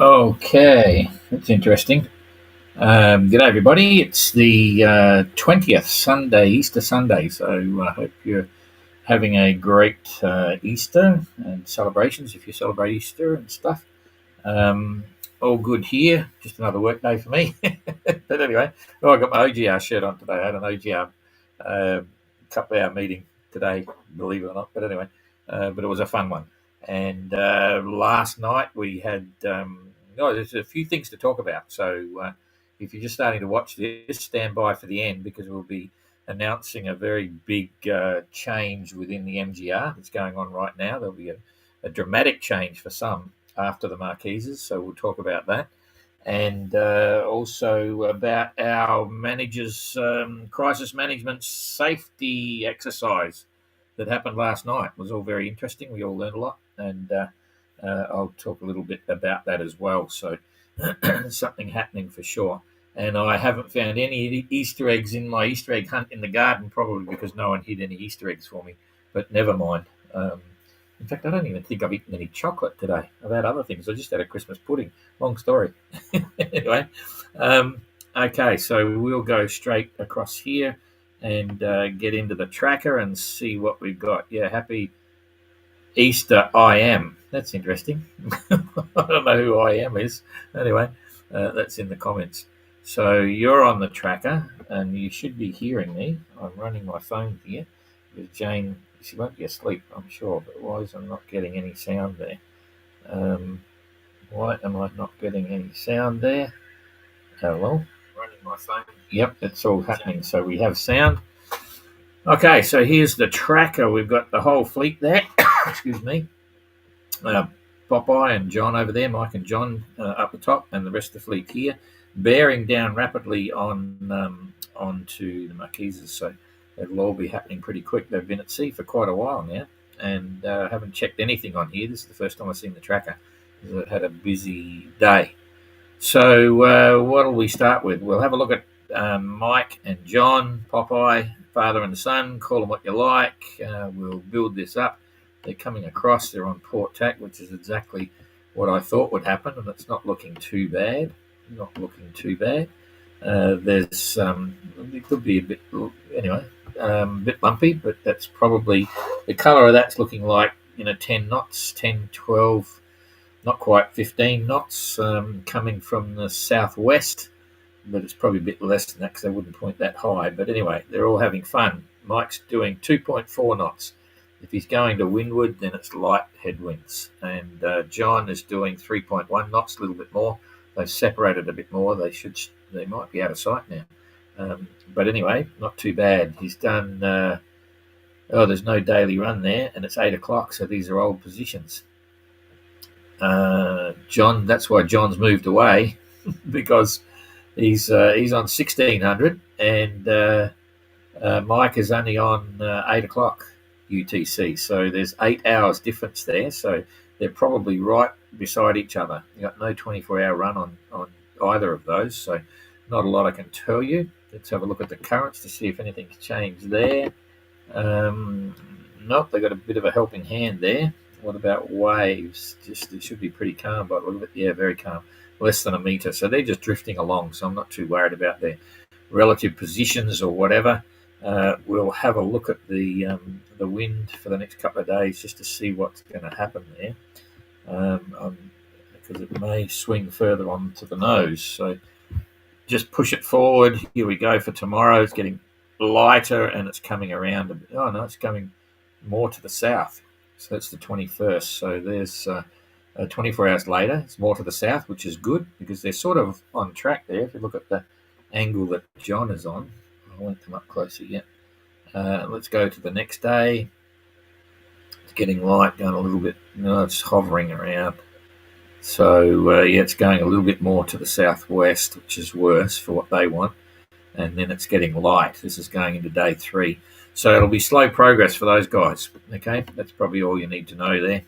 Okay, that's interesting. G'day, everybody. It's the 20th Sunday, Easter Sunday. So I hope you're having a great Easter and celebrations if you celebrate Easter and stuff. Um, all good here. Just another work day for me. But anyway, I got my OGR shirt on today. I had an OGR couple hour meeting today, believe it or not. But anyway, but it was a fun one. And last night we had, there's a few things to talk about. So if you're just starting to watch this, stand by for the end because we'll be announcing a very big change within the MGR that's going on right now. There'll be a dramatic change for some after the Marquises, so we'll talk about that. And also about our managers' crisis management safety exercise that happened last night. It was all very interesting. We all learned a lot, and I'll talk a little bit about that as well. So something happening for sure. And I haven't found any Easter eggs in my Easter egg hunt in the garden, probably because no one hid any Easter eggs for me. But never mind. In fact, I don't even think I've eaten any chocolate today. I've had other things. I just had a Christmas pudding. Long story. Anyway, okay, so we'll go straight across here and get into the tracker and see what we've got. Yeah, happy Easter, I am. That's interesting. I don't know who I am is. Anyway, that's in the comments. So you're on the tracker and you should be hearing me. I'm running my phone here with Jane. She won't be asleep, I'm sure, but why is I not getting any sound there? Why am I not getting any sound there? Hello? Running my phone. Yep, it's all happening. So we have sound. Okay, so here's the tracker. We've got the whole fleet there. Excuse me. Popeye and John over there, Mike and John up the top, and the rest of the fleet here, bearing down rapidly onto the Marquises. So it'll all be happening pretty quick. They've been at sea for quite a while now, and haven't checked anything on here. This is the first time I've seen the tracker. It had a busy day. So what will we start with? We'll have a look at Mike and John, Popeye, father and son. Call them what you like. We'll build this up. They're coming across. They're on port tack, which is exactly what I thought would happen, and it's not looking too bad. Not looking too bad. There's it could be a bit anyway, a bit lumpy, but that's probably the colour of that's looking like 10 knots, 10, 12, not quite 15 knots coming from the southwest, but it's probably a bit less than that because they wouldn't point that high. But anyway, they're all having fun. Mike's doing 2.4 knots. If he's going to windward, then it's light headwinds. And John is doing 3.1 knots, a little bit more. They've separated a bit more. They might be out of sight now. But anyway, not too bad. He's done. There's no daily run there, and it's 8 o'clock. So these are old positions. John. That's why John's moved away because he's on 1600, and Mike is only on 8 o'clock. UTC. So there's 8 hours difference there. So they're probably right beside each other. You got no 24-hour run on either of those. So not a lot I can tell you. Let's have a look at the currents to see if anything's changed there. Nope, they got a bit of a helping hand there. What about waves? It should be pretty calm, but a little bit, yeah, very calm. Less than a meter. So they're just drifting along. So I'm not too worried about their relative positions or whatever. We'll have a look at the wind for the next couple of days just to see what's going to happen there, because it may swing further on to the nose. So just push it forward. Here we go for tomorrow. It's getting lighter and it's coming around a bit. Oh no, it's coming more to the south. So that's the 21st. So there's 24 hours later. It's more to the south, which is good because they're sort of on track there. If you look at the angle that John is on. I won't come up closer yet. Let's go to the next day. It's getting light, going a little bit. No, it's hovering around. So it's going a little bit more to the southwest, which is worse for what they want. And then it's getting light. This is going into day 3. So it'll be slow progress for those guys. Okay, that's probably all you need to know there.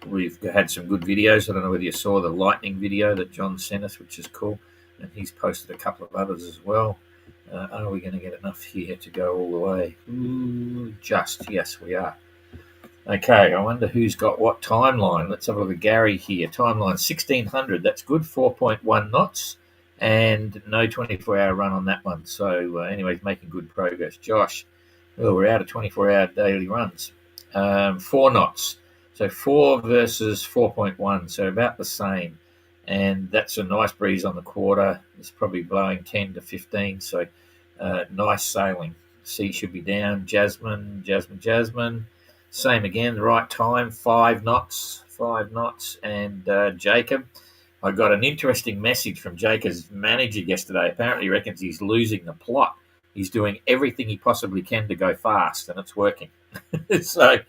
We've had some good videos. I don't know whether you saw the lightning video that John sent us, which is cool. And he's posted a couple of others as well. Are we going to get enough here to go all the way? Just, yes, we are. Okay, I wonder who's got what timeline. Let's have a look at Gary here. Timeline 1600. That's good. 4.1 knots, and no 24-hour run on that one. So anyway, he's making good progress. Josh, well, we're out of 24-hour daily runs. 4 knots. So 4 versus 4.1. So about the same. And that's a nice breeze on the quarter. It's probably blowing 10 to 15. So nice sailing. Sea should be down. Jasmine. Same again, the right time, 5 knots. And Jacob, I got an interesting message from Jacob's manager yesterday. Apparently, he reckons he's losing the plot. He's doing everything he possibly can to go fast, and it's working. So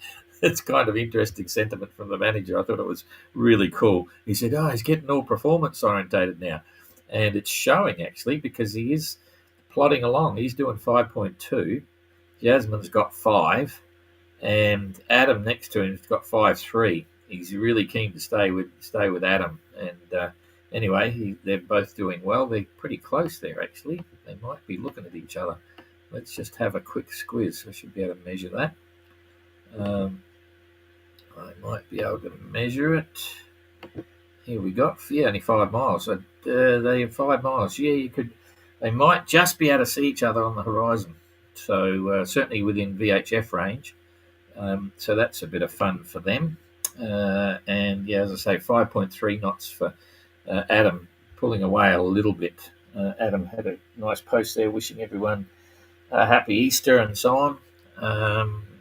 it's kind of interesting sentiment from the manager. I thought it was really cool. He said, "Oh, he's getting all performance orientated now," and it's showing actually because he is plodding along. He's doing 5.2. Jasmine's got 5. And Adam next to him's got 5.3. He's really keen to stay with Adam. And anyway, they're both doing well. They're pretty close there, actually. They might be looking at each other. Let's just have a quick squiz. I should be able to measure that. I might be able to measure it. Here we go. Yeah, only 5 miles. So they have 5 miles. Yeah, you could. They might just be able to see each other on the horizon. So certainly within VHF range. So that's a bit of fun for them. And yeah, as I say, 5.3 knots for Adam, pulling away a little bit. Adam had a nice post there wishing everyone a happy Easter and so on.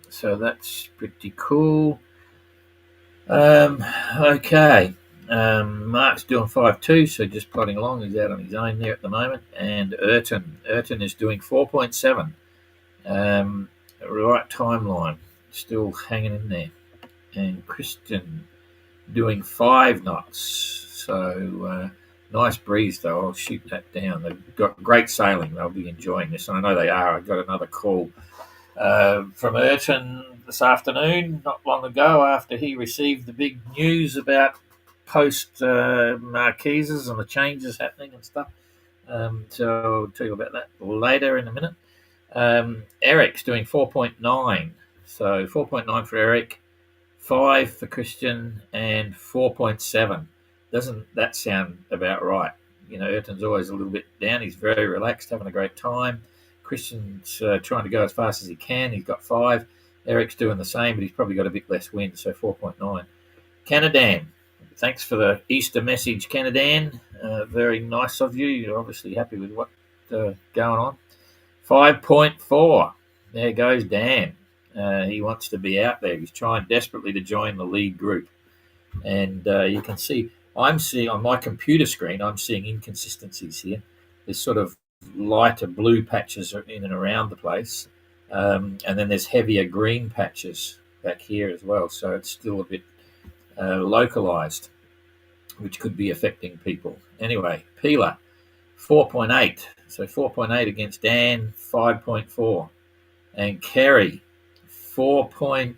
So that's pretty cool. Okay. Mark's doing 5.2, so just plodding along. He's out on his own there at the moment. And Urton is doing 4.7. Right timeline. Still hanging in there. And Christian doing 5 knots. So nice breeze, though. I'll shoot that down. They've got great sailing. They'll be enjoying this. And I know they are. I got another call from Urton this afternoon, not long ago, after he received the big news about post Marquises and the changes happening and stuff. So I'll tell you about that later in a minute. Eric's doing 4.9. So 4.9 for Eric, 5 for Christian, and 4.7. Doesn't that sound about right? You know, Ayrton's always a little bit down. He's very relaxed, having a great time. Christian's trying to go as fast as he can. He's got 5. Eric's doing the same, but he's probably got a bit less wind, so 4.9. Canadan, thanks for the Easter message, Canadan. Very nice of you. You're obviously happy with what's going on. 5.4. There goes Dan. He wants to be out there. He's trying desperately to join the lead group. And you can see, I'm seeing on my computer screen, I'm seeing inconsistencies here. There's sort of lighter blue patches in and around the place. And then there's heavier green patches back here as well. So it's still a bit localized, which could be affecting people. Anyway, Peeler, 4.8. So 4.8 against Dan, 5.4. And Kerry, 4.3.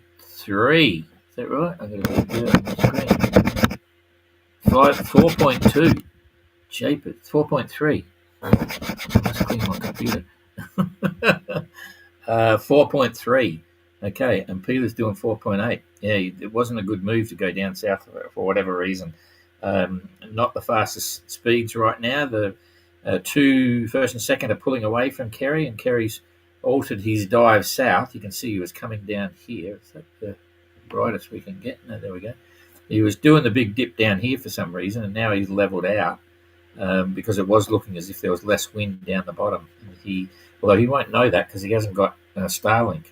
Is that right? I'm going to do it on the screen. 4.2. Jeepers, 4.3. I must clean my computer. 4.3. Okay, and Peter's doing 4.8. Yeah, it wasn't a good move to go down south for whatever reason. Not the fastest speeds right now. The two first and second are pulling away from Kerry, and Kerry's altered his dive south. You can see he was coming down here. Is that the brightest we can get? No, there we go. He was doing the big dip down here for some reason, and now he's leveled out because it was looking as if there was less wind down the bottom. Although he won't know that because he hasn't got Starlink,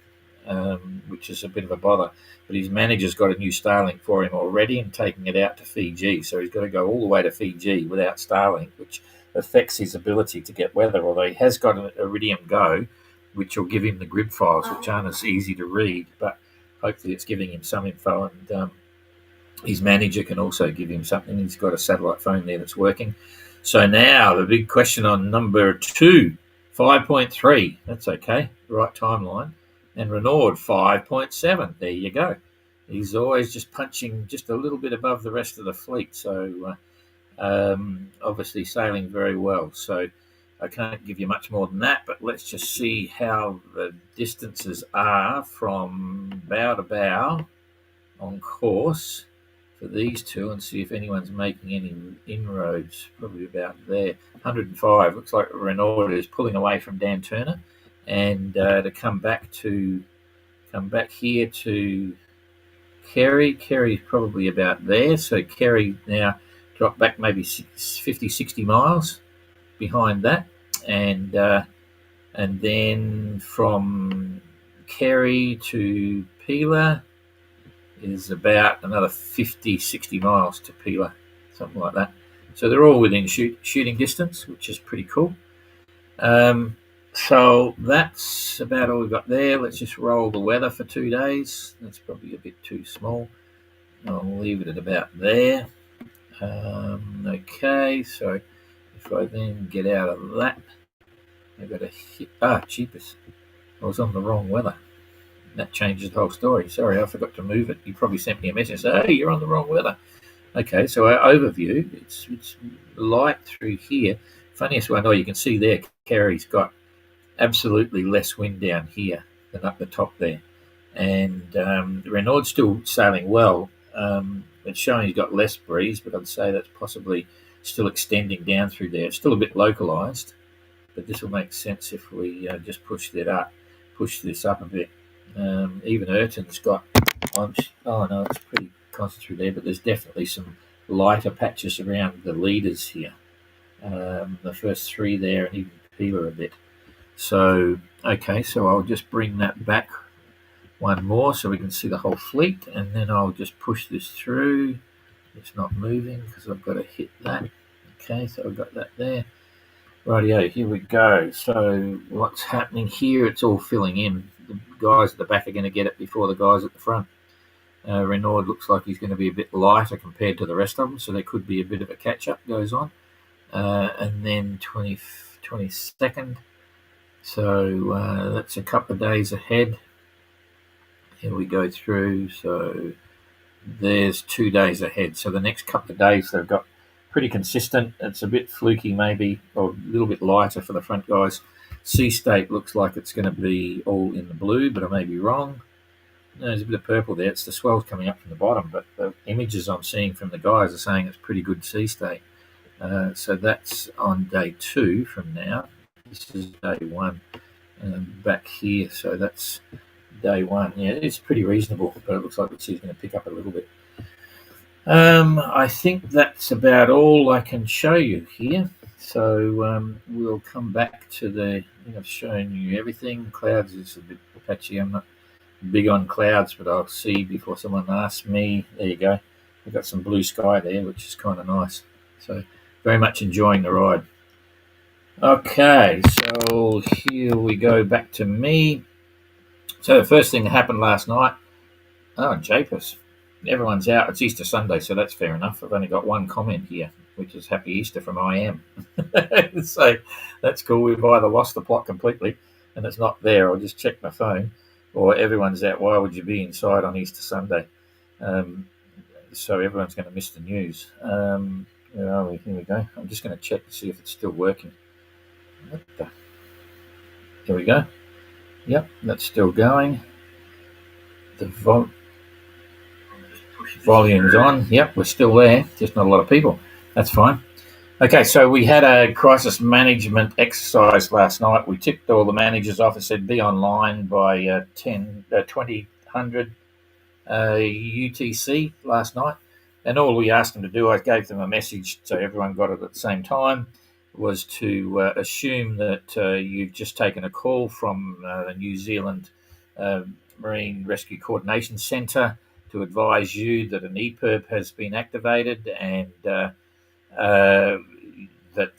which is a bit of a bother. But his manager's got a new Starlink for him already and taking it out to Fiji. So he's got to go all the way to Fiji without Starlink, which affects his ability to get weather. Although he has got an Iridium Go, which will give him the grid files, which aren't as easy to read. But hopefully it's giving him some info. And his manager can also give him something. He's got a satellite phone there that's working. So now the big question on number 2, 5.3. That's okay. Right timeline. And Renaud, 5.7. There you go. He's always just punching just a little bit above the rest of the fleet. So obviously sailing very well. So I can't give you much more than that, but let's just see how the distances are from bow to bow. on course for these two and see if anyone's making any inroads. Probably about there. 105. Looks like Renault is pulling away from Dan Turner, and to come back here to Kerry. Kerry's probably about there. So Kerry now dropped back maybe 50, 60 miles behind that, and then from Kerry to Pila is about another 50, 60 miles to Pila, something like that. So they're all within shooting distance, which is pretty cool. So that's about all we've got there. Let's just roll the weather for 2 days. That's probably a bit too small. I'll leave it at about there. Okay, so if I then get out of that, I've got to hit. Cheapest. I was on the wrong weather. That changes the whole story. Sorry, I forgot to move it. You probably sent me a message saying, hey, you're on the wrong weather. Okay, so our overview, it's light through here. Funniest one, you can see there, Kerry's got absolutely less wind down here than up the top there. And Renault's still sailing well. It's showing he's got less breeze, but I'd say that's possibly still extending down through there. It's still a bit localised, but this will make sense if we just push this up a bit. Even Ayrton's got, it's pretty constant through there, but there's definitely some lighter patches around the leaders here. The first three there, and even Pila a bit. So, okay, so I'll just bring that back one more so we can see the whole fleet, and then I'll just push this through. It's not moving because I've got to hit that. Okay, so I've got that there. Rightio, here we go. So what's happening here, it's all filling in. The guys at the back are going to get it before the guys at the front. Renault looks like he's going to be a bit lighter compared to the rest of them, so there could be a bit of a catch-up goes on. And then 22nd, so that's a couple of days ahead. Here we go through, so there's 2 days ahead. So the next couple of days they've got pretty consistent. It's a bit fluky maybe, or a little bit lighter for the front guys. Sea state looks like it's going to be all in the blue, but I may be wrong. No, there's a bit of purple there. It's the swells coming up from the bottom, but the images I'm seeing from the guys are saying it's pretty good sea state. So that's on day 2 from now. This is day 1 back here, so that's day 1. Yeah, it's pretty reasonable, but it looks like the sea's going to pick up a little bit. I think that's about all I can show you here. So we'll come back to I think I've shown you everything. Clouds is a bit patchy. I'm not big on clouds, but I'll see before someone asks me. There you go. We've got some blue sky there, which is kind of nice. So very much enjoying the ride. Okay, so here we go back to me. So the first thing that happened last night, Japus. Everyone's out. It's Easter Sunday, so that's fair enough. I've only got one comment here, which is Happy Easter from I Am. So that's cool. We've either lost the plot completely and it's not there, or just check my phone, or everyone's out. Why would you be inside on Easter Sunday? So everyone's going to miss the news. Where are we? Here we go. I'm just going to check to see if it's still working. Here we go. Yep, that's still going. The volume's on. Yep, we're still there. Just not a lot of people. That's fine. Okay, so we had a crisis management exercise last night. We tipped all the managers off and said be online by 2000 UTC last night. And all we asked them to do, I gave them a message so everyone got it at the same time, was to assume that you've just taken a call from the New Zealand Marine Rescue Coordination Centre to advise you that an EPIRB has been activated, and that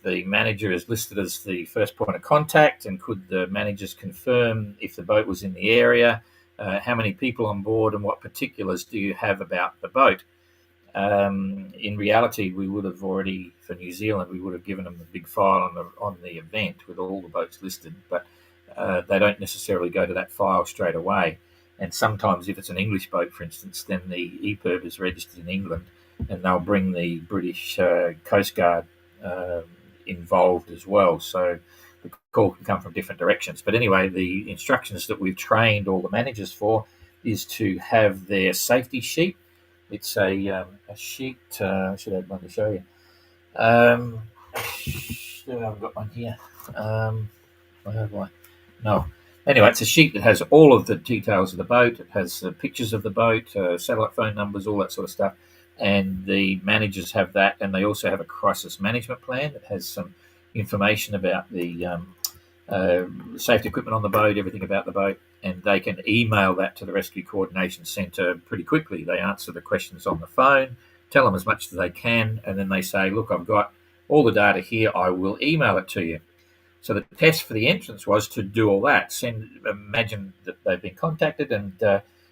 the manager is listed as the first point of contact, and could the managers confirm if the boat was in the area, how many people on board, and what particulars do you have about the boat. In reality, we would have already, for New Zealand, we would have given them the big file on the event with all the boats listed, but they don't necessarily go to that file straight away. And sometimes if it's an English boat, for instance, then the EPIRB is registered in England, and they'll bring the British Coast Guard involved as well. So the call can come from different directions. But anyway, the instructions that we've trained all the managers for is to have their safety sheet. It's a sheet. I should have one to show you. Um, I've got one here. Where have I? No. Anyway, it's a sheet that has all of the details of the boat. It has pictures of the boat, satellite phone numbers, all that sort of stuff. And the managers have that, and they also have a crisis management plan that has some information about the safety equipment on the boat, everything about the boat, and they can email that to the Rescue Coordination Centre pretty quickly. They answer the questions on the phone, tell them as much as they can, and then they say, look, I've got all the data here, I will email it to you. So the test for the entrance was to do all that. Imagine that they've been contacted, and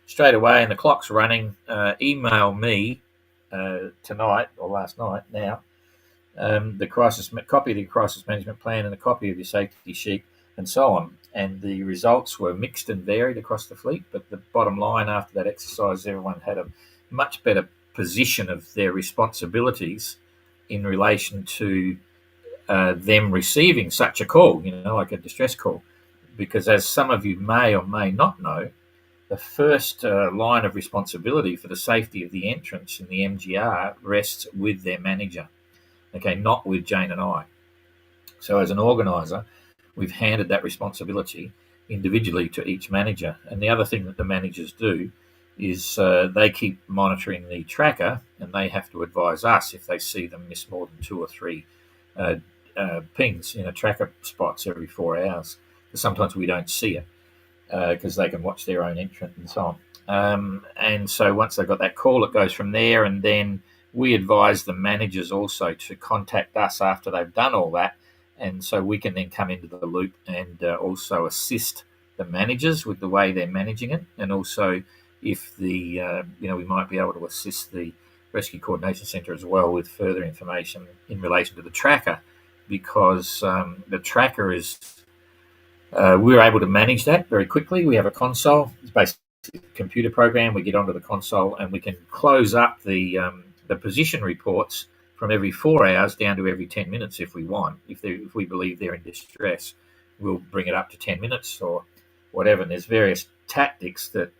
straight away, and the clock's running. Email me tonight or last night now the copy of the crisis management plan and a copy of your safety sheet, and so on. And the results were mixed and varied across the fleet. But the bottom line after that exercise, everyone had a much better position of their responsibilities in relation to them receiving such a call, like a distress call. Because as some of you may or may not know, the first line of responsibility for the safety of the entrance in the MGR rests with their manager, okay, not with Jane and I. So as an organiser, we've handed that responsibility individually to each manager. And the other thing that the managers do is they keep monitoring the tracker, and they have to advise us if they see them miss more than 2 or 3 pings in a tracker spots every 4 hours. Because sometimes we don't see it because they can watch their own entrant and so on. And so once they've got that call, it goes from there, and then we advise the managers also to contact us after they've done all that, and so we can then come into the loop and also assist the managers with the way they're managing it, and also if the we might be able to assist the Rescue Coordination Centre as well with further information in relation to the tracker, because the tracker is we're able to manage that very quickly. We have a console. It's basically a computer program. We get onto the console and we can close up the position reports from every 4 hours down to every 10 minutes if we want. If we believe they're in distress, we'll bring it up to 10 minutes or whatever. And there's various tactics that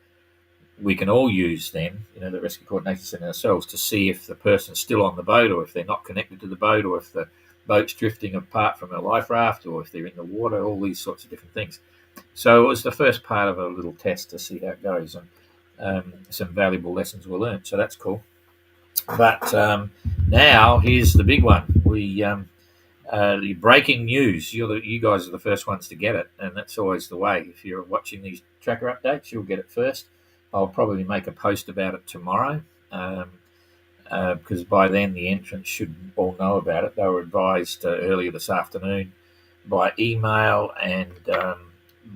we can all use then, the Rescue Coordination Centre ourselves, to see if the person's still on the boat or if they're not connected to the boat or if the boat's drifting apart from a life raft or if they're in the water, all these sorts of different things. So it was the first part of a little test to see how it goes, and some valuable lessons were learned. So that's cool. But now here's the big one. The breaking news. You guys are the first ones to get it, and that's always the way. If you're watching these tracker updates, you'll get it first. I'll probably make a post about it tomorrow, because by then the entrants should all know about it. They were advised earlier this afternoon by email and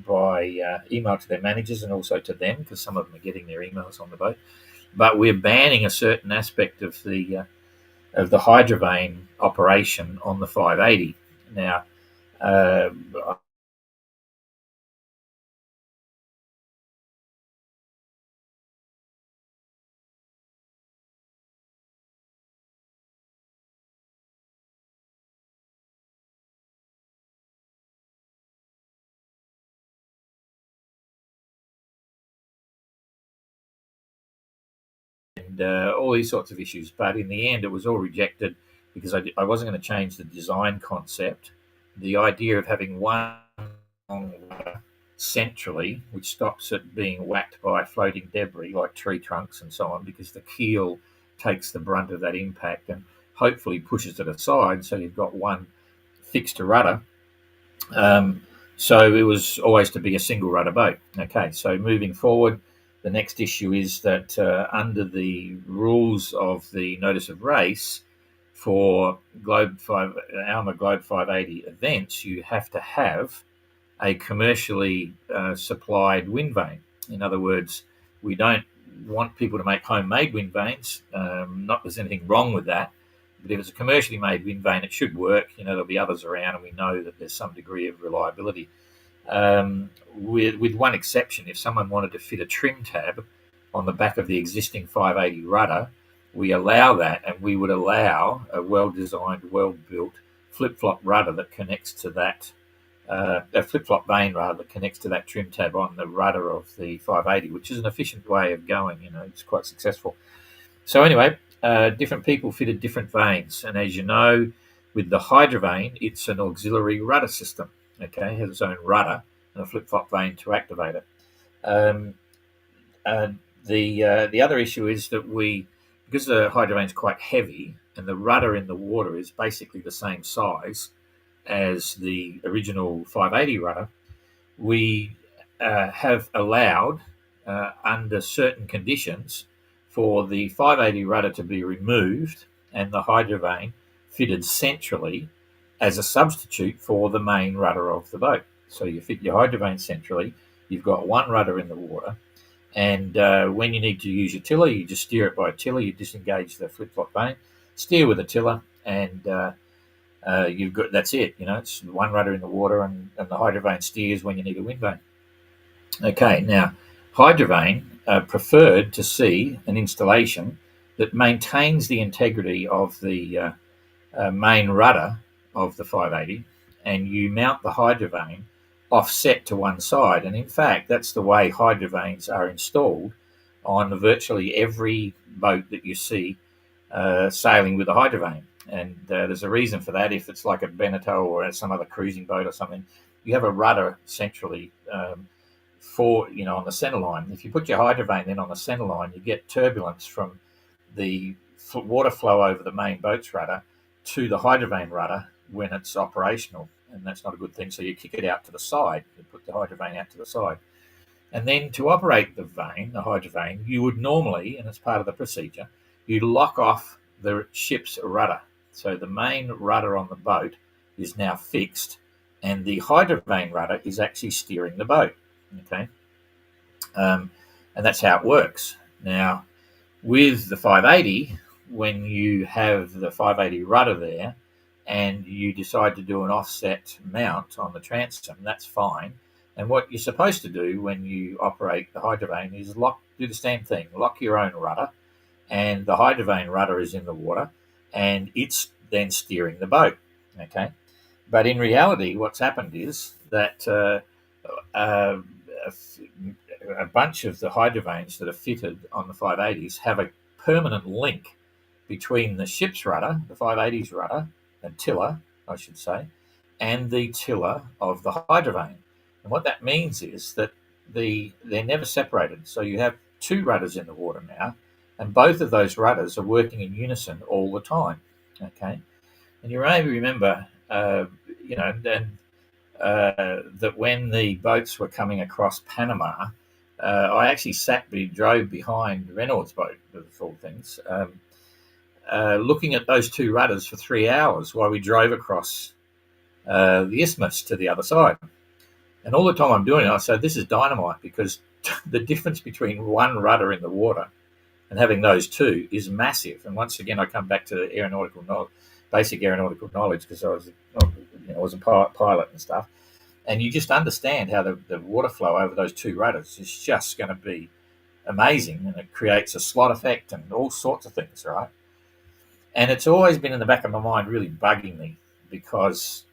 by email to their managers and also to them, because some of them are getting their emails on the boat. But we're banning a certain aspect of the Hydrovane operation on the 580. Now, and all these sorts of issues. But in the end, it was all rejected because I wasn't going to change the design concept. The idea of having one long ladder centrally, which stops it being whacked by floating debris like tree trunks and so on, because the keel takes the brunt of that impact and hopefully pushes it aside, so you've got one fixed rudder. So it was always to be a single rudder boat. Okay, so moving forward, the next issue is that under the rules of the Notice of Race for Alma Globe 580 events, you have to have a commercially supplied wind vane. In other words, we don't want people to make homemade wind vanes. Not that there's anything wrong with that, but if it's a commercially made wind vane, it should work. There'll be others around, and we know that there's some degree of reliability. With one exception, if someone wanted to fit a trim tab on the back of the existing 580 rudder, we allow that, and we would allow a well-designed, well-built flip-flop rudder that connects to that a flip-flop vane rather, that connects to that trim tab on the rudder of the 580, which is an efficient way of going. It's quite successful. So anyway, different people fitted different vanes, and as you know, with the Hydrovane, it's an auxiliary rudder system. Okay, it has its own rudder and a flip-flop vane to activate it. Um, uh, the other issue is that because the Hydrovane is quite heavy and the rudder in the water is basically the same size as the original 580 rudder, we have allowed, under certain conditions, for the 580 rudder to be removed and the Hydrovane fitted centrally as a substitute for the main rudder of the boat. So you fit your Hydrovane centrally, you've got one rudder in the water, and when you need to use your tiller, you just steer it by a tiller, you disengage the flip-flop vane, steer with a tiller, and you've got that's it. It's one rudder in the water, and the Hydrovane steers when you need a wind vane. Okay, now Hydrovane preferred to see an installation that maintains the integrity of the main rudder of the 580, and you mount the Hydrovane offset to one side. And in fact, that's the way Hydrovanes are installed on virtually every boat that you see sailing with a Hydrovane. And there's a reason for that. If it's like a Beneteau or some other cruising boat or something, you have a rudder centrally on the center line. If you put your Hydrovane then on the center line, you get turbulence from the water flow over the main boat's rudder to the Hydrovane rudder when it's operational, and that's not a good thing. So you kick it out to the side, you put the Hydrovane out to the side. And then to operate the Hydrovane, you would normally, and it's part of the procedure, you lock off the ship's rudder. So the main rudder on the boat is now fixed, and the Hydrovane rudder is actually steering the boat. Okay, and that's how it works. Now, with the 580, when you have the 580 rudder there, and you decide to do an offset mount on the transom, that's fine. And what you're supposed to do when you operate the Hydrovane is do the same thing. Lock your own rudder, and the Hydrovane rudder is in the water, and it's then steering the boat. Okay, but in reality, what's happened is that a bunch of the Hydrovanes that are fitted on the 580s have a permanent link between the ship's rudder, the 580's rudder, and tiller, I should say, and the tiller of the Hydrovane. And what that means is that they're never separated. So you have two rudders in the water now, and both of those rudders are working in unison all the time. Okay, and you may remember, that when the boats were coming across Panama, I actually drove behind Reynolds' boat, of all things, looking at those two rudders for 3 hours while we drove across the isthmus to the other side. And all the time I'm doing it, I said, this is dynamite, because the difference between one rudder in the water and having those two is massive. And once again, I come back to basic aeronautical knowledge, because I was a pilot and stuff. And you just understand how the water flow over those two rudders is just going to be amazing, and it creates a slot effect and all sorts of things, right? And it's always been in the back of my mind, really bugging me, because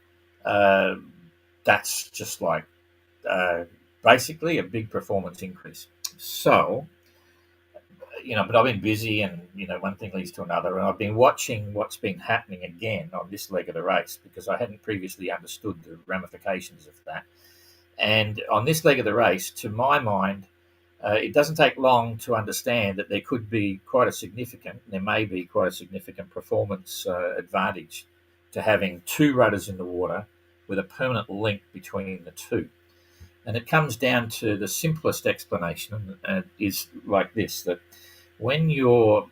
that's just like basically a big performance increase. So, but I've been busy, and one thing leads to another, and I've been watching what's been happening again on this leg of the race, because I hadn't previously understood the ramifications of that. And on this leg of the race, to my mind, it doesn't take long to understand that there may be quite a significant performance advantage to having two rudders in the water with a permanent link between the two. And it comes down to the simplest explanation, is like this, that when your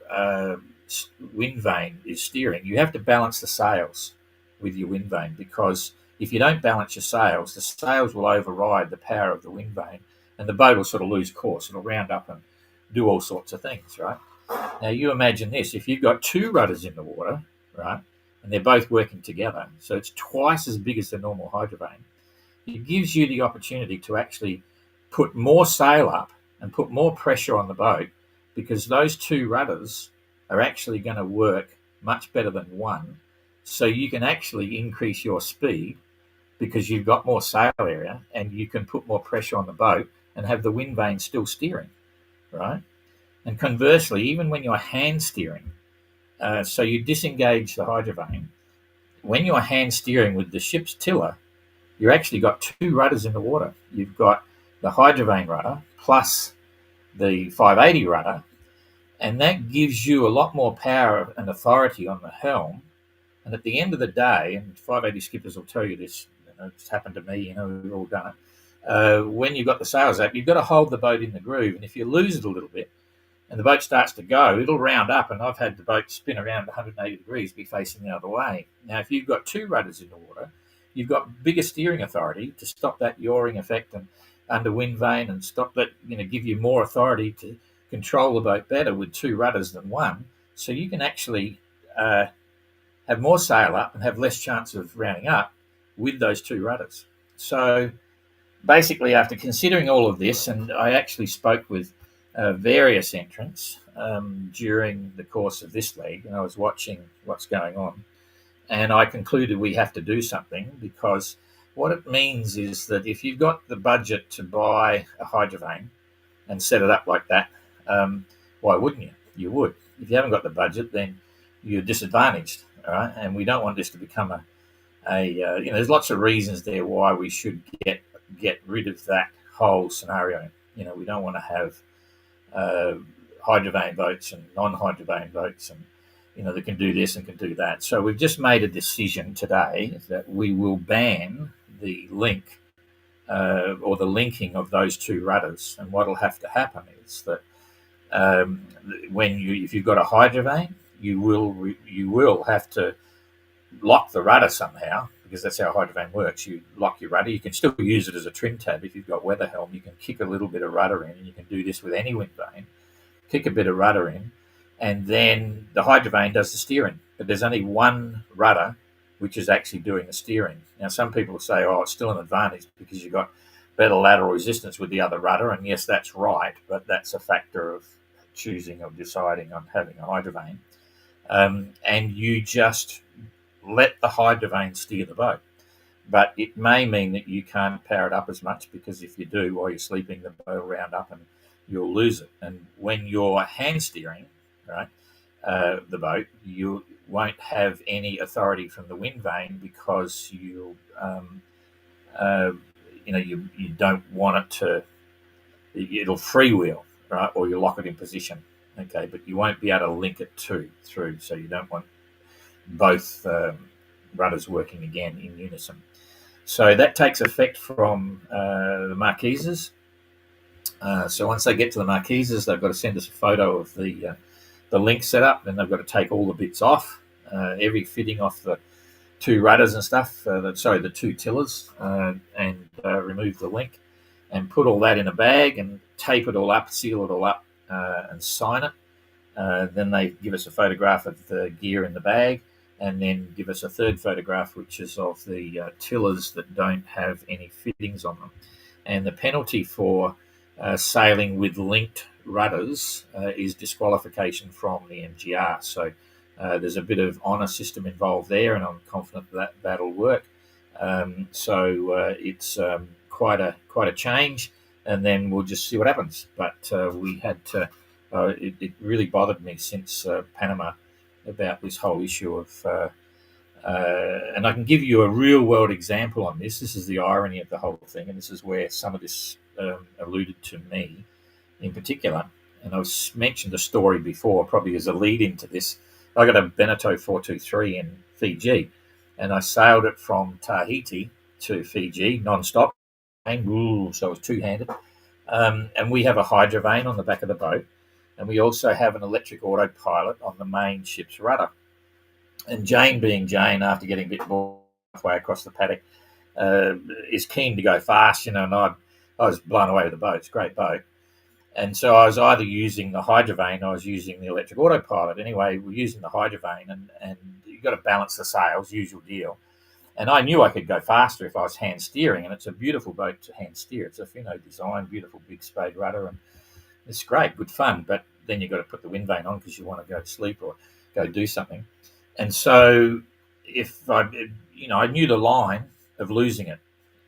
wind vane is steering, you have to balance the sails with your wind vane, because if you don't balance your sails, the sails will override the power of the wind vane, and the boat will sort of lose course. It'll round up and do all sorts of things, right? Now, you imagine this. If you've got two rudders in the water, right, and they're both working together, so it's twice as big as the normal Hydrovane, it gives you the opportunity to actually put more sail up and put more pressure on the boat, because those two rudders are actually going to work much better than one. So you can actually increase your speed, because you've got more sail area and you can put more pressure on the boat and have the wind vane still steering, right? And conversely, even when you're hand steering, so you disengage the hydrovane, when you're hand steering with the ship's tiller, you've actually got two rudders in the water. You've got the hydrovane rudder plus the 580 rudder, and that gives you a lot more power and authority on the helm. And at the end of the day, and 580 skippers will tell you this, it's happened to me, we've all done it. When you've got the sails up, you've got to hold the boat in the groove, and if you lose it a little bit, and the boat starts to go, it'll round up, and I've had the boat spin around 180 degrees, be facing the other way. Now, if you've got two rudders in the water, you've got bigger steering authority to stop that yawing effect and under wind vane, and stop that, give you more authority to control the boat better with two rudders than one. So you can actually have more sail up and have less chance of rounding up with those two rudders. So basically, after considering all of this, and I actually spoke with various entrants during the course of this leg, and I was watching what's going on, and I concluded we have to do something, because what it means is that if you've got the budget to buy a hydrovane and set it up like that, why wouldn't you? You would. If you haven't got the budget, then you're disadvantaged, all right? And we don't want this to become there's lots of reasons there why we should get rid of that whole scenario. We don't want to have hydrovane boats and non-hydrovane boats, and that can do this and can do that. So we've just made a decision today that we will ban the link or the linking of those two rudders. And what will have to happen is that if you've got a hydrovane, you will have to lock the rudder somehow, because that's how hydrovane works. You lock your rudder. You can still use it as a trim tab. If you've got weather helm, you can kick a little bit of rudder in, and you can do this with any wind vane. Kick a bit of rudder in, and then the hydrovane does the steering. But there's only one rudder which is actually doing the steering. Now, some people say, it's still an advantage because you've got better lateral resistance with the other rudder, and yes, that's right, but that's a factor of choosing or deciding on having a hydrovane. And you just let the hydrovane steer the boat. But it may mean that you can't power it up as much, because if you do while you're sleeping, the boat will round up and you'll lose it. And when you're hand steering, right, the boat, you won't have any authority from the wind vane, because you don't want it to. It'll freewheel, right, or you lock it in position. Okay, but you won't be able to link it through. So you don't want both rudders working again in unison. So that takes effect from the Marquises. So once they get to the Marquises, they've got to send us a photo of the link setup, and they've got to take all the bits off, every fitting off the two rudders and stuff, the two tillers, and remove the link, and put all that in a bag and tape it all up, seal it all up, and sign it. Then they give us a photograph of the gear in the bag, and then give us a third photograph, which is of the tillers that don't have any fittings on them. And the penalty for sailing with linked rudders is disqualification from the MGR. So there's a bit of honour system involved there, and I'm confident that that'll work. It's quite a change, and then we'll just see what happens. But we had to. It really bothered me since Panama about this whole issue of. And I can give you a real world example on this. This is the irony of the whole thing, and this is where some of this alluded to me in particular. And I've mentioned a story before, probably as a lead into this. I got a Beneteau 423 in Fiji, and I sailed it from Tahiti to Fiji non-stop. So it was two-handed. And we have a hydrovane on the back of the boat, and we also have an electric autopilot on the main ship's rudder. And Jane, being Jane, after getting a bit bored halfway across the paddock, is keen to go fast, and I was blown away with the boat. It's a great boat. And so I was either using the hydrovane or I was using the electric autopilot. Anyway, we're using the hydrovane, and you've got to balance the sails, usual deal. And I knew I could go faster if I was hand steering, and it's a beautiful boat to hand steer. It's a Finno design, beautiful big spade rudder, and it's great, good fun. But then you've got to put the wind vane on because you want to go to sleep or go do something. And so I knew the line of losing it.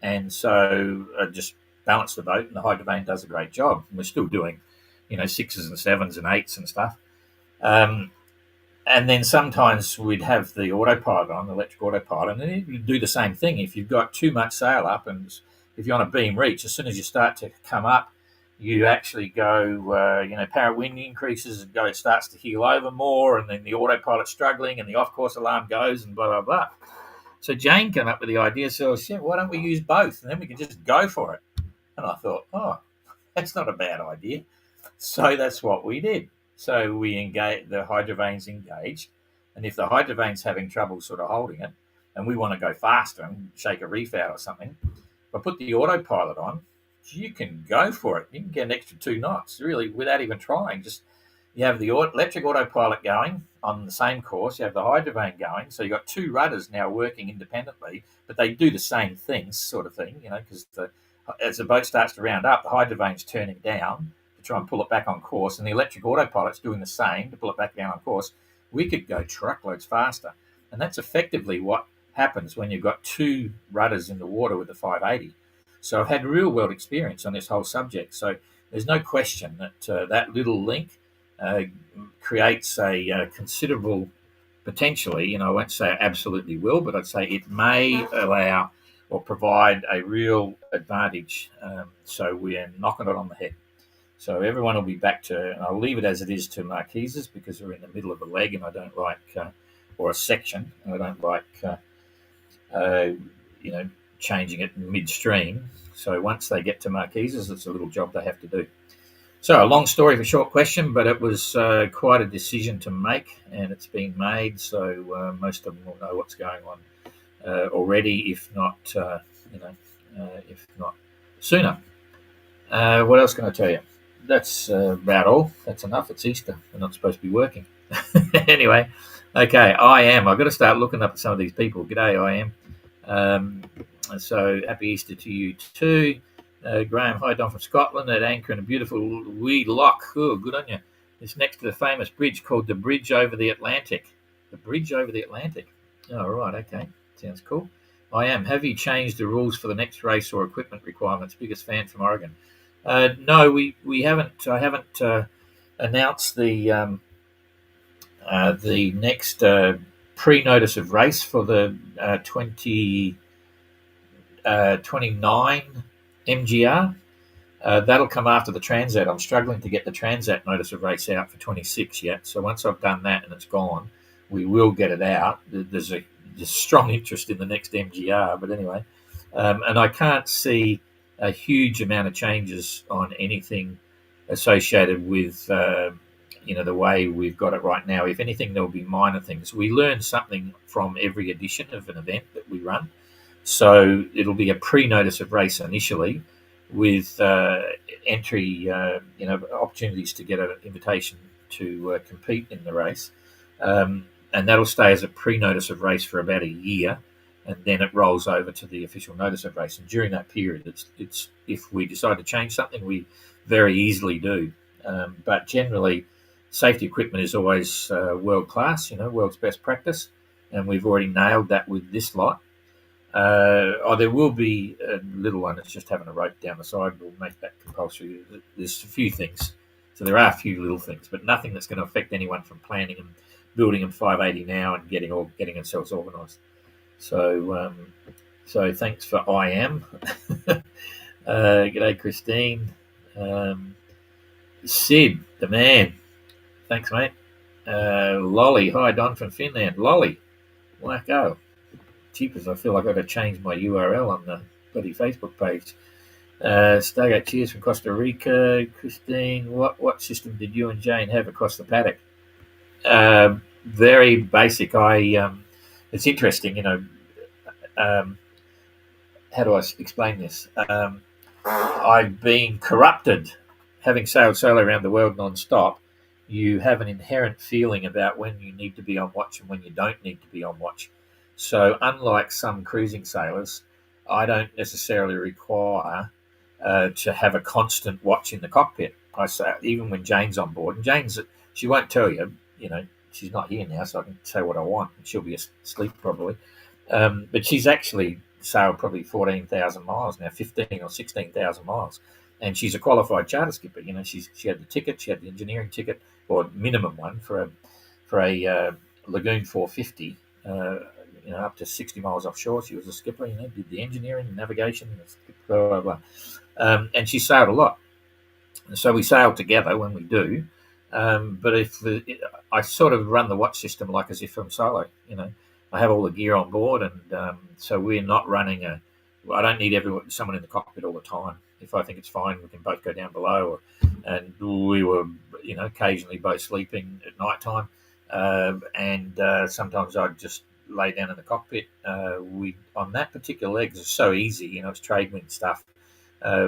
And so I just balanced the boat, and the Hydrovane does a great job. And we're still doing, sixes and sevens and eights and stuff. And then sometimes we'd have the autopilot on, the electric autopilot, and you do the same thing. If you've got too much sail up, and if you're on a beam reach, as soon as you start to come up, you actually go, power wind increases, it starts to heel over more, and then the autopilot's struggling, and the off-course alarm goes, and blah, blah, blah. So Jane came up with the idea, so why don't we use both, and then we can just go for it. And I thought, that's not a bad idea. So that's what we did. So we engage, the Hydrovane's engaged, and if the Hydrovane's having trouble sort of holding it, and we want to go faster and shake a reef out or something, if I put the autopilot on, you can go for it. You can get an extra 2 knots, really, without even trying. Just you have the electric autopilot going on the same course, you have the Hydrovane going, so you've got 2 rudders now working independently, but they do the same things, sort of thing, because as the boat starts to round up, the Hydrovane's turning down to try and pull it back on course, and the electric autopilot's doing the same to pull it back down on course. We could go truckloads faster, and that's effectively what happens when you've got 2 rudders in the water with the 580. So I've had real world experience on this whole subject. So there's no question that that little link creates a considerable, potentially, I won't say it absolutely will, but I'd say it may allow or provide a real advantage. So we're knocking it on the head. So everyone will be back to, I'll leave it as it is to Marquises, because we're in the middle of a leg and I don't like, or a section, and I don't like, changing it midstream. So once they get to Marquises, it's a little job they have to do. So a long story for short question, but it was quite a decision to make, and it's been made. So most of them will know what's going on already, if not sooner. What else can I tell you? That's about all. That's enough. It's Easter. We're not supposed to be working. Anyway, okay, I've got to start looking up at some of these people. G'day, so happy Easter to you too. Graham, hi, Don from Scotland at anchor in a beautiful wee loch. Oh, good on you. It's next to the famous bridge called the Bridge Over the Atlantic. The Bridge Over the Atlantic. Oh, right, okay. Sounds cool. Have you changed the rules for the next race or equipment requirements? Biggest fan from Oregon. No, we haven't. I haven't announced the next pre-notice of race for the 2029 MGR. That'll come after the Transat. I'm struggling to get the Transat notice of race out for 26 yet. So once I've done that and it's gone, we will get it out. There's a strong interest in the next MGR, but anyway, and I can't see a huge amount of changes on anything associated with the way we've got it right now. If anything, there will be minor things. We learn something from every edition of an event that we run. So it'll be a pre-notice of race initially, with entry, opportunities to get an invitation to compete in the race, and that'll stay as a pre-notice of race for about a year, and then it rolls over to the official notice of race. And during that period, it's if we decide to change something, we very easily do. But generally, safety equipment is always world class, world's best practice, and we've already nailed that with this lot. There will be a little one that's just having a rope down the side. We'll make that compulsory. There's a few things. So there are a few little things, but nothing that's going to affect anyone from planning and building them 580 now and getting themselves organised. So thanks for g'day, Christine. Sid, the man. Thanks, mate. Lolly, hi, Don from Finland. Lolly, wacko. Cheapers, I feel like I've got to change my URL on the bloody Facebook page. Stargate, cheers from Costa Rica. Christine, what system did you and Jane have across the paddock? Very basic. It's interesting, how do I explain this? I've been corrupted, having sailed solo around the world non-stop. You have an inherent feeling about when you need to be on watch and when you don't need to be on watch. So unlike some cruising sailors, I don't necessarily require to have a constant watch in the cockpit. I say, even when Jane's on board, and she won't tell you, she's not here now, so I can say what I want, and she'll be asleep probably. But she's actually sailed probably 14,000 miles now, 15 or 16,000 miles, and she's a qualified charter skipper. She had the ticket, she had the engineering ticket, or minimum one for a Lagoon 450. Up to 60 miles offshore. She was a skipper. Did the engineering, navigation, blah blah blah, and she sailed a lot. So we sail together when we do. But I sort of run the watch system like as if I'm solo. I have all the gear on board, and so we're not running a. I don't need someone in the cockpit all the time. If I think it's fine, we can both go down below. And we were, occasionally both sleeping at night time, and sometimes I'd just lay down in the cockpit. We on that particular leg, it's so easy. It's trade wind stuff.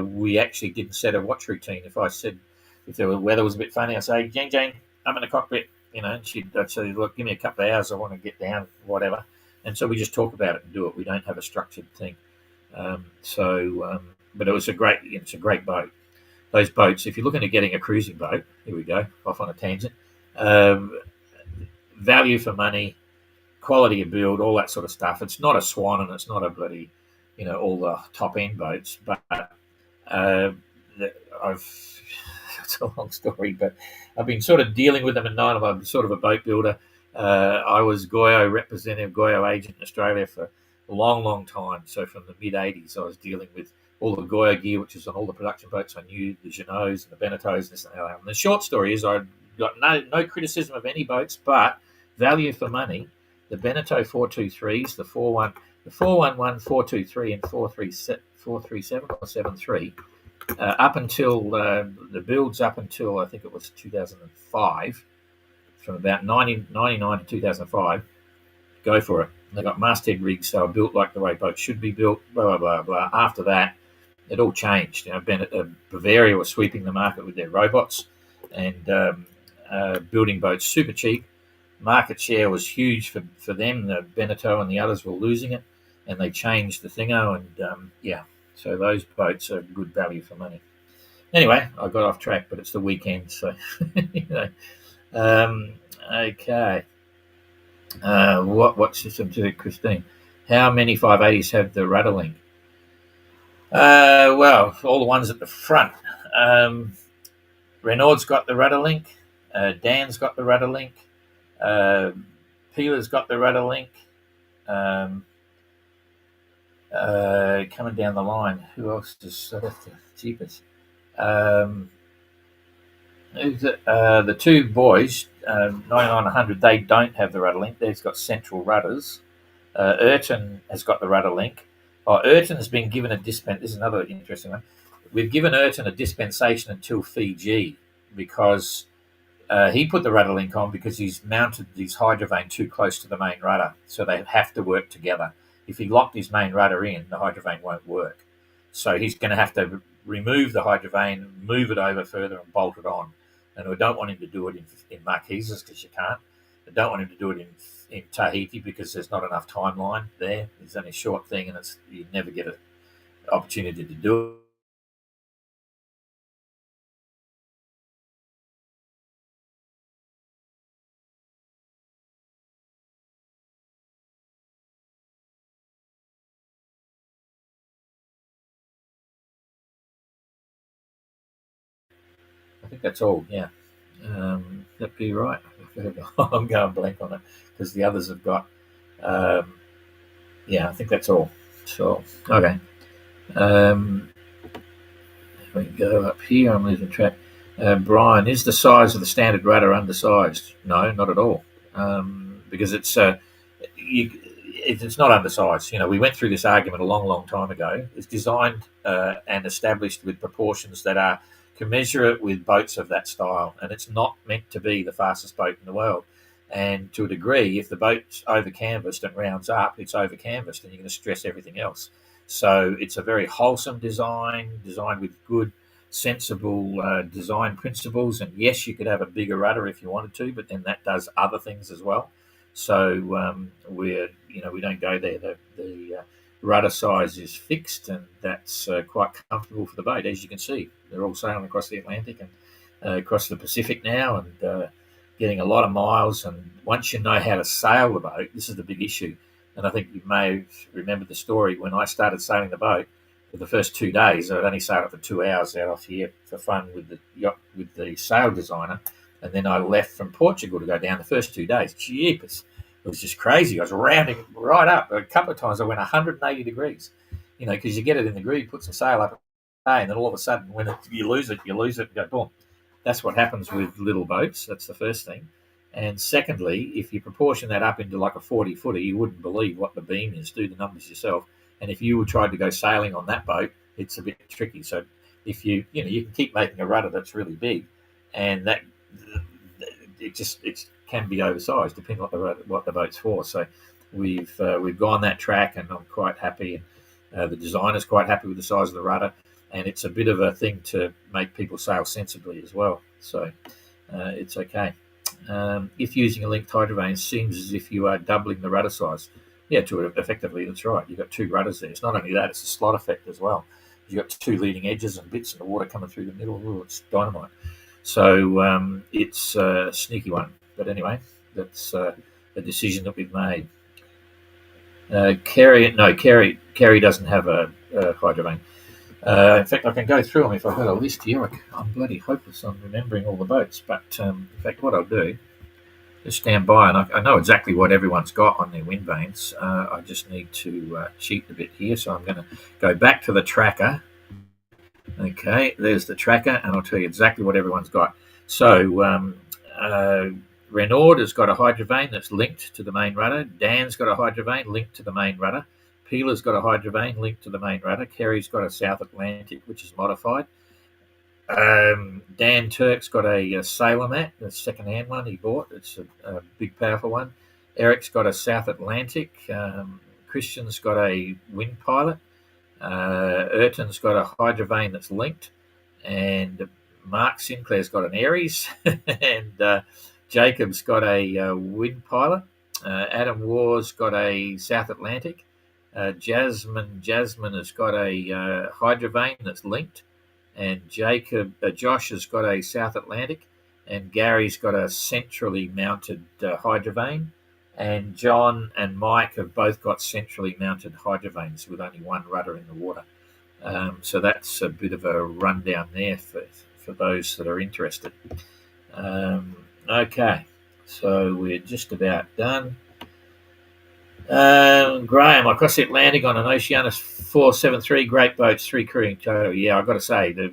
We actually didn't set a watch routine. If the weather was a bit funny, I'd say, Jane, I'm in the cockpit, and I'd say, look, give me a couple of hours, I want to get down, whatever. And so we just talk about it and do it. We don't have a structured thing. But it's a great boat. Those boats, if you're looking at getting a cruising boat, here we go, off on a tangent, value for money, quality of build, all that sort of stuff. It's not a Swan and it's not a bloody, all the top end boats, but it's a long story, but I've been sort of dealing with them, and I'm sort of a boat builder. I was Goyo representative, Goyo agent in Australia for a long, long time. So from the mid '80s, I was dealing with all the Goyo gear, which is on all the production boats. I knew the Genots and the Beneteaus, this and that. And the short story is, I got no criticism of any boats, but value for money. The Beneteau 423s, the 411, 423, and 437 or 73. Up until the builds, up until I think it was 2005, from about 1999 to 2005, go for it. They got masthead rigs, so built like the way boats should be built, blah, blah, blah, blah. After that, it all changed. Bavaria was sweeping the market with their robots and building boats super cheap. Market share was huge for them. The Beneteau and the others were losing it, and they changed the thingo, and so those boats are good value for money. Anyway, I got off track, but it's the weekend, so okay. What system to it, Christine? How many 580s have the rudder link? Well, all the ones at the front. Renault's got the rudder link. Dan's got the rudder link. Peeler's got the rudder link. Coming down the line, who else is the cheapest? The two boys, 99-100, they don't have the rudder link. They've got central rudders. Ayrton has got the rudder link. Ayrton has been given a dispensation. This is another interesting one. We've given Ayrton a dispensation until Fiji because he put the rudder link on because he's mounted his Hydrovane too close to the main rudder, so they have to work together. If he locked his main rudder in, the Hydrovane won't work. So he's going to have to remove the Hydrovane, move it over further, and bolt it on. And we don't want him to do it in Marquesas because you can't. We don't want him to do it in Tahiti because there's not enough timeline there. It's only a short thing, and you never get an opportunity to do it. I think that's all, yeah. That'd be right. I'm going blank on it because the others have got. I think that's all. So, okay. We go up here. I'm losing track. Brian, is the size of the standard rudder undersized? No, not at all. Because it's not undersized. We went through this argument a long, long time ago. It's designed and established with proportions that are commensurate with boats of that style, and it's not meant to be the fastest boat in the world. And to a degree, if the boat's over canvassed and rounds up, it's over canvassed, and you're going to stress everything else. So it's a very wholesome designed with good, sensible design principles. And yes, you could have a bigger rudder if you wanted to, but then that does other things as well. So we don't go there. The rudder size is fixed, and that's quite comfortable for the boat. As you can see, they're all sailing across the Atlantic and across the Pacific now, and getting a lot of miles. And once you know how to sail the boat, this is the big issue. And I think you may have remembered the story when I started sailing the boat. For the first 2 days, I'd only sailed it for 2 hours out off here for fun with the yacht with the sail designer, and then I left from Portugal to go down. The first 2 days, jeepers, it was just crazy. I was rounding right up. A couple of times I went 180 degrees, because you get it in the groove, put some sail up, and then all of a sudden, when you lose it, and go boom. That's what happens with little boats. That's the first thing. And secondly, if you proportion that up into like a 40-footer, you wouldn't believe what the beam is. Do the numbers yourself. And if you tried to go sailing on that boat, it's a bit tricky. So if you can keep making a rudder that's really big, and that it can be oversized depending on what the boat's for. So we've gone that track, and I'm quite happy. And the designer's quite happy with the size of the rudder, and it's a bit of a thing to make people sail sensibly as well. So it's okay. If using a linked hydrovane, it seems as if you are doubling the rudder size. Yeah, effectively, that's right. You've got two rudders there. It's not only that, it's a slot effect as well. You've got two leading edges and bits, and the water coming through the middle. Ooh, it's dynamite. So it's a sneaky one. But anyway, that's a decision that we've made. Kerry doesn't have a hydrovane. In fact, I can go through them if I've got a list here. I'm bloody hopeless on remembering all the boats. But in fact, what I'll do, just stand by, and I know exactly what everyone's got on their wind vanes. I just need to cheat a bit here. So I'm going to go back to the tracker. Okay, there's the tracker, and I'll tell you exactly what everyone's got. So Renaud has got a hydrovane that's linked to the main rudder. Dan's got a hydrovane linked to the main rudder. Peeler's got a hydrovane linked to the main rudder. Kerry's got a South Atlantic, which is modified. Dan Turk's got a Sailor Mat, a second-hand one he bought. It's a big, powerful one. Eric's got a South Atlantic. Christian's got a Wind Pilot. Urton's got a hydrovane that's linked. And Mark Sinclair's got an Aries. And Jacob's got a Wind Pilot. Adam War's got a South Atlantic. Jasmine has got a hydrovane that's linked, and Josh has got a South Atlantic, and Gary's got a centrally mounted hydrovane, and John and Mike have both got centrally mounted hydrovanes with only one rudder in the water. So that's a bit of a rundown there for those that are interested. Okay, so we're just about done. Graham, across the Atlantic on an Oceanus 473, great boats, 3 crewing total. Yeah, I've got to say, they're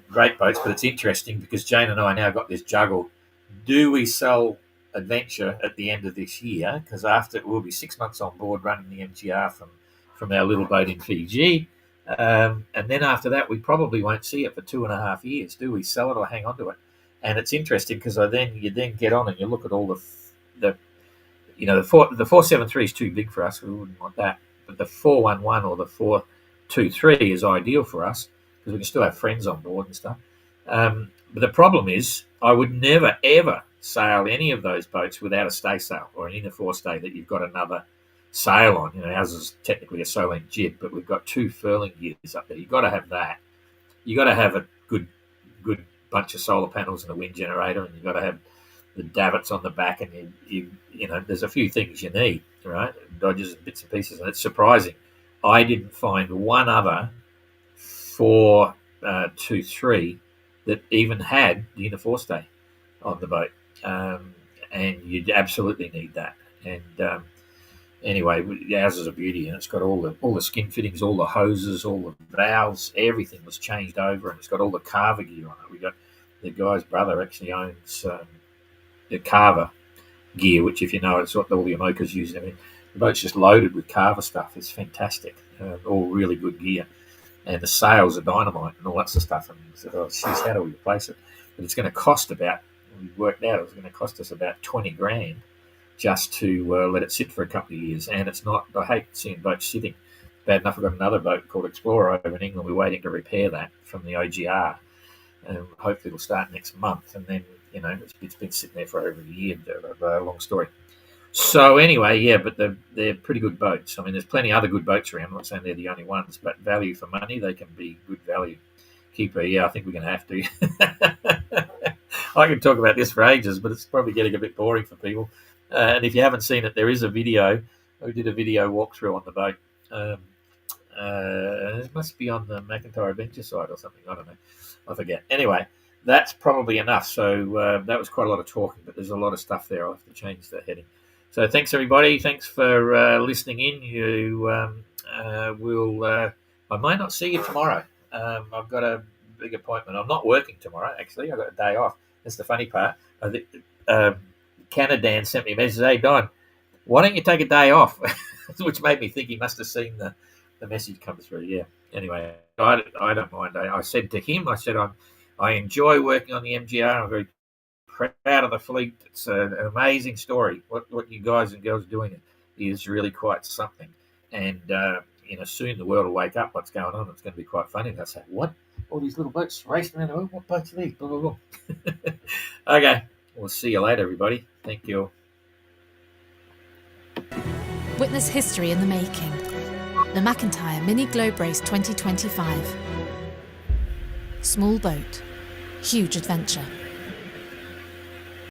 great boats, but it's interesting because Jane and I now got this juggle. Do we sell Adventure at the end of this year? Because after we'll be 6 months on board running the MGR from our little boat in Fiji. And then after that, we probably won't see it for 2.5 years. Do we sell it or hang on to it? And it's interesting because you then get on and you look at all the 473 is too big for us. We wouldn't want that. But the 411 or the 423 is ideal for us because we can still have friends on board and stuff. But the problem is, I would never ever sail any of those boats without a staysail or an inner forestay that you've got another sail on. Ours is technically a Solent jib, but we've got 2 furling gears up there. You've got to have that. You've got to have a good bunch of solar panels and a wind generator, and you've got to have the davits on the back, and you there's a few things you need, right? Dodges and bits and pieces, and it's surprising. I didn't find one other 423 that even had the inner forestay on the boat, and you'd absolutely need that. And anyway, ours is a beauty, and it's got all the skin fittings, all the hoses, all the valves, everything was changed over, and it's got all the Carver gear on it. We got the guy's brother actually owns the Carver gear, which, if you know, it's what all the Amokas use. I mean, the boat's just loaded with Carver stuff. It's fantastic, all really good gear, and the sails are dynamite and all that sort of stuff. And we said, oh, geez, how do we replace it? But it's going to cost we worked out it was going to cost us about 20 grand just to let it sit for a couple of years. And it's not, I hate seeing boats sitting. Bad enough, I've got another boat called Explorer over in England. We're waiting to repair that from the OGR, and hopefully it'll start next month. And then, it's been sitting there for over a year. Long story. So anyway, yeah, but they're pretty good boats. I mean, there's plenty of other good boats around. I'm not saying they're the only ones, but value for money, they can be good value. Keeper, yeah, I think we're going to have to. I could talk about this for ages, but it's probably getting a bit boring for people. And if you haven't seen it, there is a video. We did a video walkthrough on the boat. Um, it must be on the McIntyre Adventure site or something. I don't know. I forget. Anyway, that's probably enough. So that was quite a lot of talking, but there's a lot of stuff there. I'll have to change the heading. So thanks, everybody. Thanks for listening in. You will. I might not see you tomorrow. I've got a big appointment. I'm not working tomorrow, actually. I've got a day off. That's the funny part. I think Canadan sent me a message. Hey, Don, why don't you take a day off? Which made me think he must have seen the message come through. Yeah. Anyway, I don't mind. I said to him, I enjoy working on the MGR. I'm very proud of the fleet. It's an amazing story. What you guys and girls are doing is really quite something. And soon the world will wake up. What's going on? It's going to be quite funny. They'll say, "What? All these little boats racing around the world? What boats are these?" Blah, blah, blah. Okay. We'll see you later, everybody. Thank you. Witness history in the making. The McIntyre Mini Globe Race 2025. Small boat, huge adventure.